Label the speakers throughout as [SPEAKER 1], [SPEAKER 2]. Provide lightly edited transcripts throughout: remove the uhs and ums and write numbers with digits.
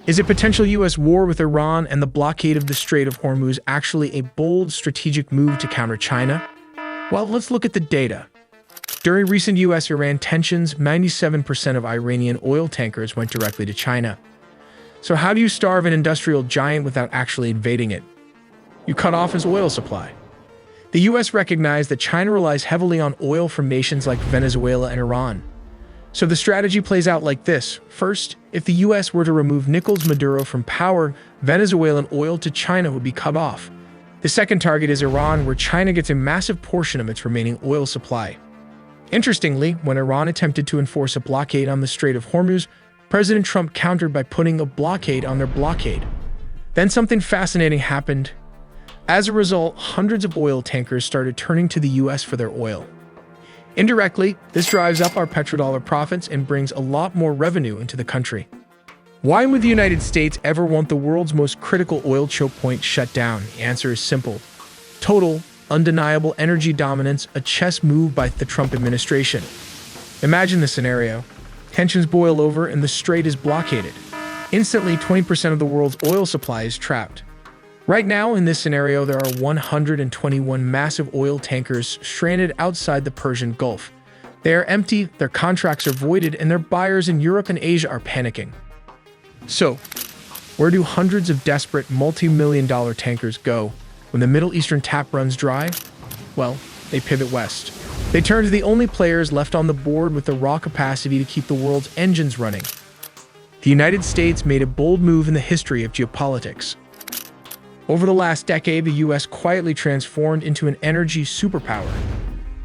[SPEAKER 1] Is a potential U.S. war with Iran and the blockade of the Strait of Hormuz actually a bold strategic move to counter China? Well, let's look at the data. During recent U.S.-Iran tensions, 97% of Iranian oil tankers went directly to China. So how do you starve an industrial giant without actually invading it? You cut off his oil supply. The U.S. recognized that China relies heavily on oil from nations like Venezuela and Iran. So the strategy plays out like this. First, if the U.S. were to remove Nicolás Maduro from power, Venezuelan oil to China would be cut off. The second target is Iran, where China gets a massive portion of its remaining oil supply. Interestingly, when Iran attempted to enforce a blockade on the Strait of Hormuz, President Trump countered by putting a blockade on their blockade. Then something fascinating happened. As a result, hundreds of oil tankers started turning to the U.S. for their oil. Indirectly, this drives up our petrodollar profits and brings a lot more revenue into the country. Why would the United States ever want the world's most critical oil choke point shut down? The answer is simple. Total, undeniable energy dominance, a chess move by the Trump administration. Imagine the scenario. Tensions boil over and the strait is blockaded. Instantly, 20% of the world's oil supply is trapped. Right now, in this scenario, there are 121 massive oil tankers stranded outside the Persian Gulf. They are empty, their contracts are voided, and their buyers in Europe and Asia are panicking. So, where do hundreds of desperate multi-million-dollar tankers go when the Middle Eastern tap runs dry? Well, they pivot west. They turn to the only players left on the board with the raw capacity to keep the world's engines running. The United States made a bold move in the history of geopolitics. Over the last decade, the U.S. quietly transformed into an energy superpower.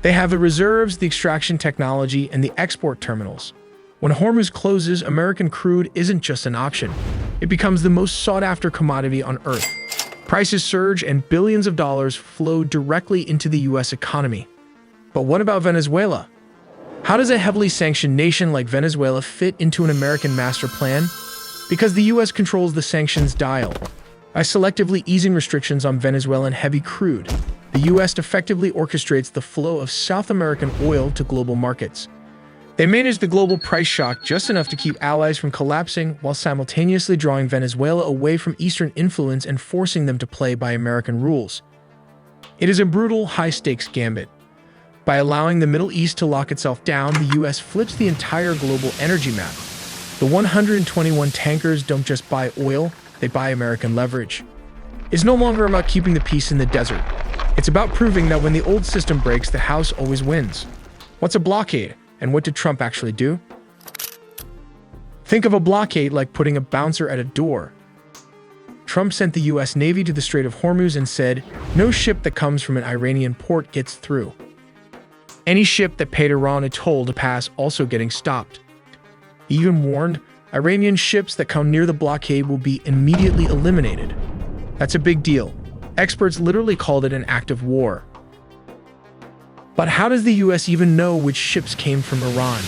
[SPEAKER 1] They have the reserves, the extraction technology, and the export terminals. When Hormuz closes, American crude isn't just an option. It becomes the most sought-after commodity on Earth. Prices surge and billions of dollars flow directly into the U.S. economy. But what about Venezuela? How does a heavily sanctioned nation like Venezuela fit into an American master plan? Because the U.S. controls the sanctions dial. By selectively easing restrictions on Venezuelan heavy crude, the U.S. effectively orchestrates the flow of South American oil to global markets. They manage the global price shock just enough to keep allies from collapsing while simultaneously drawing Venezuela away from Eastern influence and forcing them to play by American rules. It is a brutal, high-stakes gambit. By allowing the Middle East to lock itself down, the U.S. flips the entire global energy map. The 121 tankers don't just buy oil, they buy American leverage. It's no longer about keeping the peace in the desert. It's about proving that when the old system breaks, the house always wins. What's a blockade, and what did Trump actually do? Think of a blockade like putting a bouncer at a door. Trump sent the U.S. Navy to the Strait of Hormuz and said, no ship that comes from an Iranian port gets through. Any ship that paid Iran a toll to pass also getting stopped. He even warned, Iranian ships that come near the blockade will be immediately eliminated. That's a big deal. Experts literally called it an act of war. But how does the U.S. even know which ships came from Iran?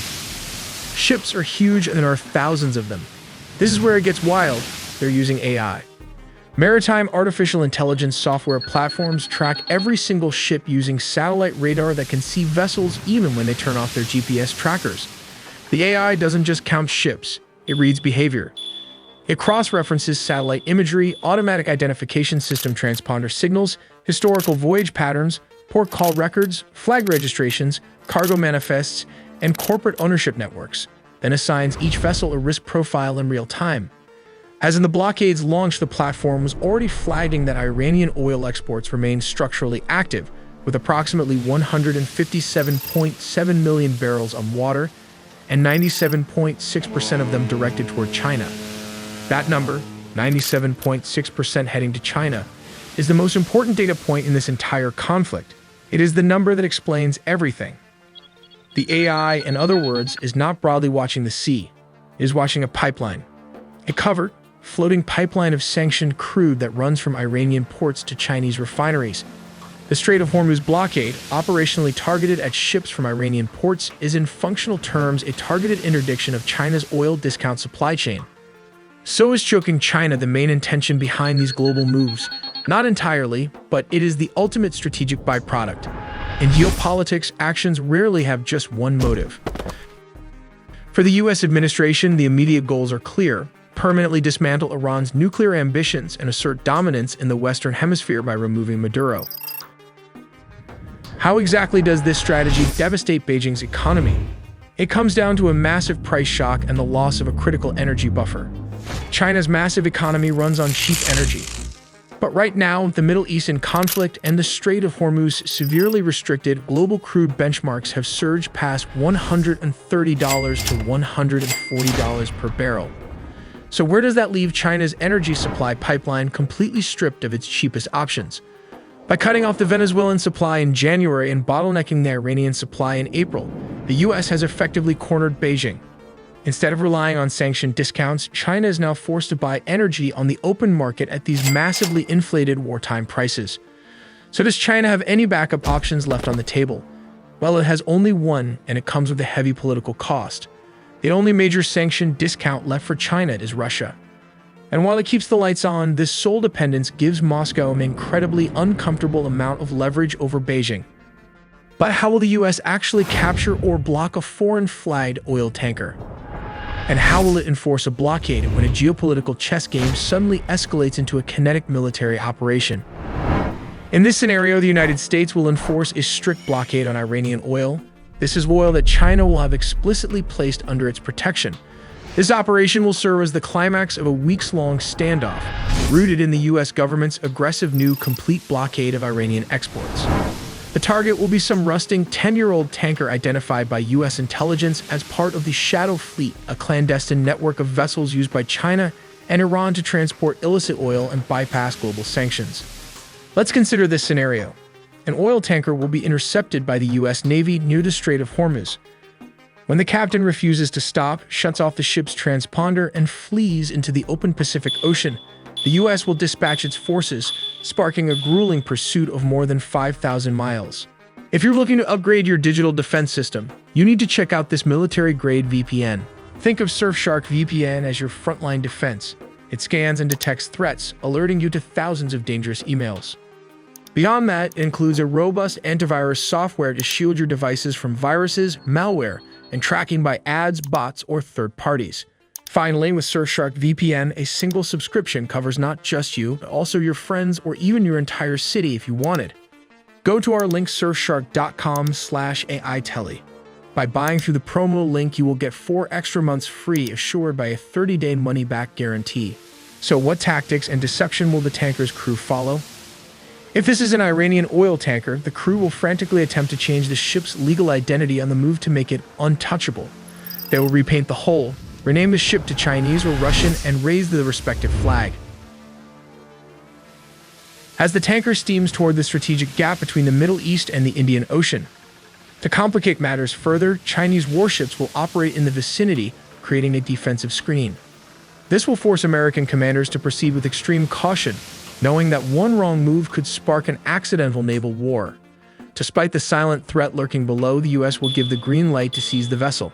[SPEAKER 1] Ships are huge and there are thousands of them. This is where it gets wild. They're using AI. Maritime artificial intelligence software platforms track every single ship using satellite radar that can see vessels even when they turn off their GPS trackers. The AI doesn't just count ships. It reads behavior. It cross-references satellite imagery, automatic identification system transponder signals, historical voyage patterns, port call records, flag registrations, cargo manifests, and corporate ownership networks, then assigns each vessel a risk profile in real time. As in the blockade's launch, the platform was already flagging that Iranian oil exports remain structurally active, with approximately 157.7 million barrels on water, and 97.6% of them directed toward China. That number, 97.6% heading to China, is the most important data point in this entire conflict. It is the number that explains everything. The AI, in other words, is not broadly watching the sea. It is watching a pipeline. A covered, floating pipeline of sanctioned crude that runs from Iranian ports to Chinese refineries. The Strait of Hormuz blockade, operationally targeted at ships from Iranian ports, is in functional terms a targeted interdiction of China's oil discount supply chain. So is choking China the main intention behind these global moves? Not entirely, but it is the ultimate strategic byproduct. In geopolitics, actions rarely have just one motive. For the U.S. administration, the immediate goals are clear. permanently dismantle Iran's nuclear ambitions and assert dominance in the Western Hemisphere by removing Maduro. How exactly does this strategy devastate Beijing's economy? It comes down to a massive price shock and the loss of a critical energy buffer. China's massive economy runs on cheap energy. But right now, the Middle Eastern conflict and the Strait of Hormuz severely restricted global crude benchmarks have surged past $130 to $140 per barrel. So where does that leave China's energy supply pipeline completely stripped of its cheapest options? By cutting off the Venezuelan supply in January and bottlenecking the Iranian supply in April, the US has effectively cornered Beijing. Instead of relying on sanctioned discounts, China is now forced to buy energy on the open market at these massively inflated wartime prices. So does China have any backup options left on the table? Well, it has only one, and it comes with a heavy political cost. The only major sanctioned discount left for China is Russia. And while it keeps the lights on, this sole dependence gives Moscow an incredibly uncomfortable amount of leverage over Beijing. But how will the US actually capture or block a foreign-flagged oil tanker? And how will it enforce a blockade when a geopolitical chess game suddenly escalates into a kinetic military operation? In this scenario, the United States will enforce a strict blockade on Iranian oil. This is oil that China will have explicitly placed under its protection. This operation will serve as the climax of a weeks-long standoff, rooted in the US government's aggressive new complete blockade of Iranian exports. The target will be some rusting 10-year-old tanker identified by US intelligence as part of the Shadow Fleet, a clandestine network of vessels used by China and Iran to transport illicit oil and bypass global sanctions. Let's consider this scenario. An oil tanker will be intercepted by the US Navy near the Strait of Hormuz. When the captain refuses to stop, shuts off the ship's transponder, and flees into the open Pacific Ocean, the US will dispatch its forces, sparking a grueling pursuit of more than 5,000 miles. If you're looking to upgrade your digital defense system, you need to check out this military-grade VPN. Think of Surfshark VPN as your frontline defense. It scans and detects threats, alerting you to thousands of dangerous emails. Beyond that, it includes a robust antivirus software to shield your devices from viruses, malware, and tracking by ads, bots, or third parties. Finally, with Surfshark VPN, a single subscription covers not just you, but also your friends or even your entire city if you wanted. Go to our link surfshark.com/AITele. By buying through the promo link, you will get 4 extra months free, assured by a 30-day money-back guarantee. So what tactics and deception will the tanker's crew follow? If this is an Iranian oil tanker, the crew will frantically attempt to change the ship's legal identity on the move to make it untouchable. They will repaint the hull, rename the ship to Chinese or Russian, and raise the respective flag. As the tanker steams toward the strategic gap between the Middle East and the Indian Ocean. To complicate matters further, Chinese warships will operate in the vicinity, creating a defensive screen. This will force American commanders to proceed with extreme caution, knowing that one wrong move could spark an accidental naval war. Despite the silent threat lurking below, the US will give the green light to seize the vessel.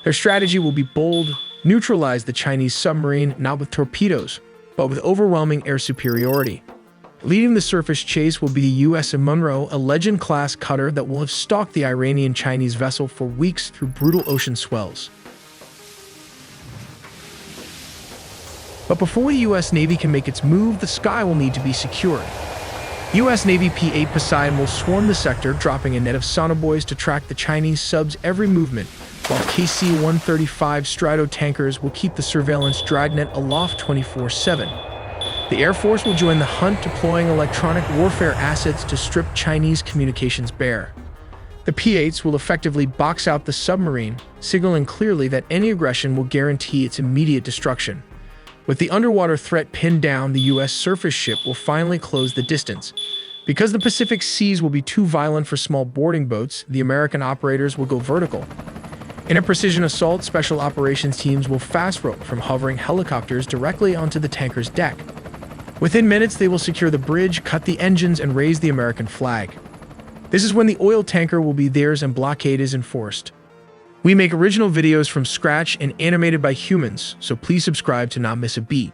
[SPEAKER 1] Their strategy will be bold: neutralize the Chinese submarine not with torpedoes, but with overwhelming air superiority. Leading the surface chase will be the US Monroe, a Legend-class cutter that will have stalked the Iranian-Chinese vessel for weeks through brutal ocean swells. But before the US Navy can make its move, the sky will need to be secured. US Navy P-8 Poseidon will swarm the sector, dropping a net of sonobuoys to track the Chinese subs' every movement, while KC-135 Strato tankers will keep the surveillance dragnet aloft 24/7. The Air Force will join the hunt, deploying electronic warfare assets to strip Chinese communications bare. The P-8s will effectively box out the submarine, signaling clearly that any aggression will guarantee its immediate destruction. With the underwater threat pinned down, the US surface ship will finally close the distance. Because the Pacific seas will be too violent for small boarding boats, the American operators will go vertical. In a precision assault, special operations teams will fast rope from hovering helicopters directly onto the tanker's deck. Within minutes, they will secure the bridge, cut the engines, and raise the American flag. This is when the oil tanker will be theirs and blockade is enforced. We make original videos from scratch and animated by humans, so please subscribe to not miss a beat.